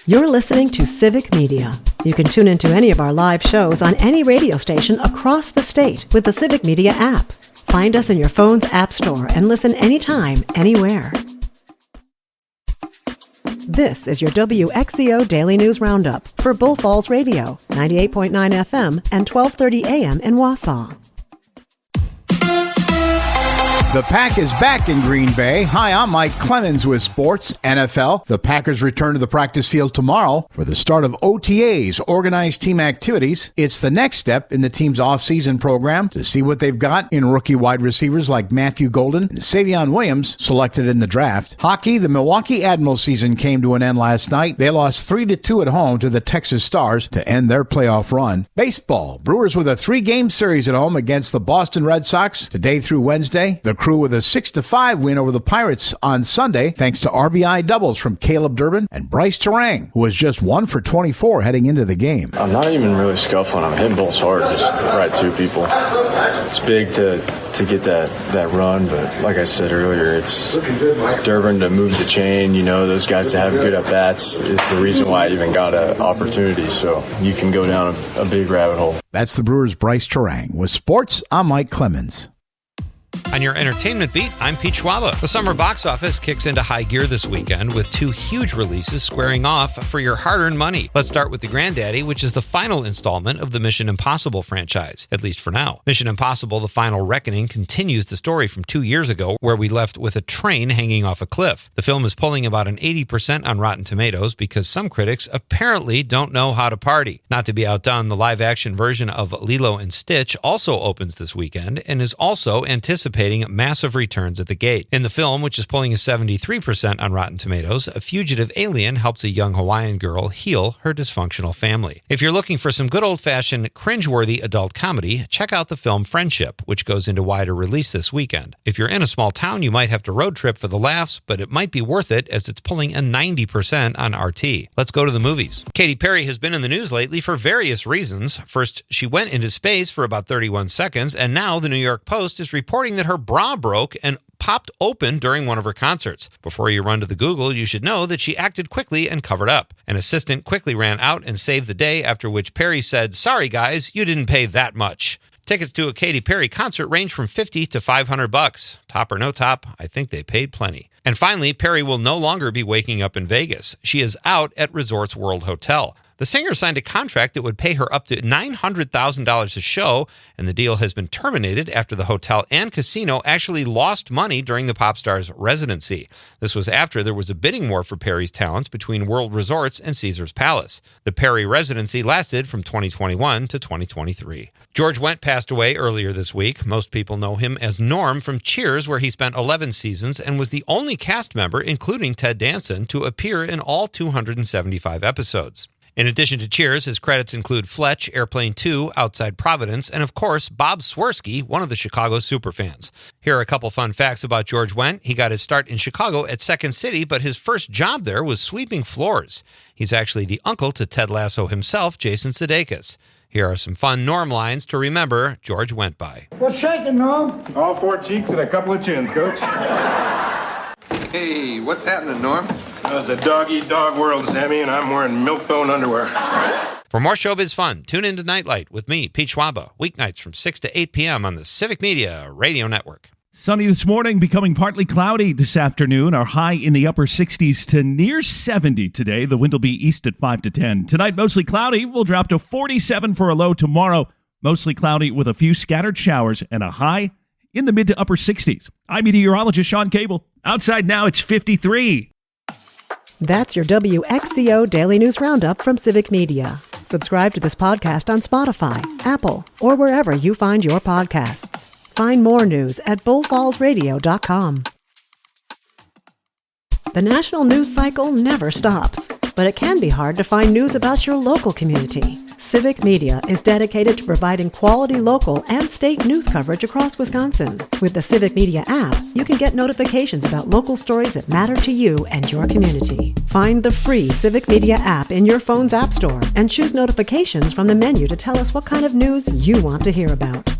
You're listening to Civic Media. You can tune into any of our live shows on any radio station across the state with the Civic Media app. Find us in your phone's app store and listen anytime, anywhere. This is your WXCO Daily News Roundup for Bull Falls Radio, 98.9 FM and 1230 AM in Wausau. The Pack is back in Green Bay. Hi, I'm Mike Clemens with Sports NFL. The Packers return to the practice field tomorrow for the start of OTAs, organized team activities. It's the next step in the team's off-season program to see what they've got in rookie wide receivers like Matthew Golden and Savion Williams, selected in the draft. Hockey, the Milwaukee Admirals season came to an end last night. They lost 3-2 at home to the Texas Stars to end their playoff run. Baseball, Brewers with a 3-game series at home against the Boston Red Sox today through Wednesday. The Crew with a 6-5 win over the Pirates on Sunday, thanks to RBI doubles from Caleb Durbin and Bryce Terang, who was just 1 for 24 heading into the game. I'm not even really scuffling. I'm hitting balls hard, just right to people. It's big to get that run, but like I said earlier, it's Durbin to move the chain. You know, those guys to have good at-bats is the reason why I even got an opportunity, so you can go down a big rabbit hole. That's the Brewers' Bryce Terang. With sports, I'm Mike Clemens. On your entertainment beat, I'm Pete Schwaba. The summer box office kicks into high gear this weekend with 2 huge releases squaring off for your hard-earned money. Let's start with The Granddaddy, which is the final installment of the Mission Impossible franchise, at least for now. Mission Impossible: The Final Reckoning continues the story from 2 years ago, where we left with a train hanging off a cliff. The film is pulling about an 80% on Rotten Tomatoes because some critics apparently don't know how to party. Not to be outdone, the live-action version of Lilo and Stitch also opens this weekend and is also anticipating massive returns at the gate. In the film, which is pulling a 73% on Rotten Tomatoes, a fugitive alien helps a young Hawaiian girl heal her dysfunctional family. If you're looking for some good old-fashioned, cringeworthy adult comedy, check out the film Friendship, which goes into wider release this weekend. If you're in a small town, you might have to road trip for the laughs, but it might be worth it as it's pulling a 90% on RT. Let's go to the movies. Katy Perry has been in the news lately for various reasons. First, she went into space for about 31 seconds, and now the New York Post is reporting that her bra broke and popped open during one of her concerts. Before you run to the Google, you should know that she acted quickly and covered up. An assistant quickly ran out and saved the day, after which Perry said, "Sorry guys, you didn't pay that much." Tickets to a Katy Perry concert range from $50 to $500. Top or no top, I think they paid plenty. And finally, Perry will no longer be waking up in Vegas. She is out at Resorts World Hotel. The singer signed a contract that would pay her up to $900,000 a show, and the deal has been terminated after the hotel and casino actually lost money during the pop star's residency. This was after there was a bidding war for Perry's talents between World Resorts and Caesars Palace. The Perry residency lasted from 2021 to 2023. George Wendt passed away earlier this week. Most people know him as Norm from Cheers, where he spent 11 seasons and was the only cast member, including Ted Danson, to appear in all 275 episodes. In addition to Cheers, his credits include Fletch, Airplane 2, Outside Providence, and of course, Bob Swirsky, one of the Chicago superfans. Here are a couple fun facts about George Wendt. He got his start in Chicago at Second City, but his first job there was sweeping floors. He's actually the uncle to Ted Lasso himself, Jason Sudeikis. Here are some fun Norm lines to remember George Wendt by. What's shaking, Norm? All 4 cheeks and a couple of chins, Coach. Hey, what's happening, Norm? It's a dog-eat-dog world, Sammy, and I'm wearing milk-bone underwear. For more showbiz fun, tune in to Nightlight with me, Pete Schwaba, weeknights from 6 to 8 p.m. on the Civic Media Radio Network. Sunny this morning, becoming partly cloudy this afternoon. Our high in the upper 60s to near 70 today. The wind will be east at 5 to 10. Tonight, mostly cloudy. We'll drop to 47 for a low tomorrow. Mostly cloudy with a few scattered showers and a high in the mid to upper 60s. I'm meteorologist Sean Cable. Outside now, it's 53. That's your WXCO Daily News Roundup from Civic Media. Subscribe to this podcast on Spotify, Apple, or wherever you find your podcasts. Find more news at bullfallsradio.com. The national news cycle never stops, but it can be hard to find news about your local community. Civic Media is dedicated to providing quality local and state news coverage across Wisconsin. With the Civic Media app, you can get notifications about local stories that matter to you and your community. Find the free Civic Media app in your phone's app store and choose notifications from the menu to tell us what kind of news you want to hear about.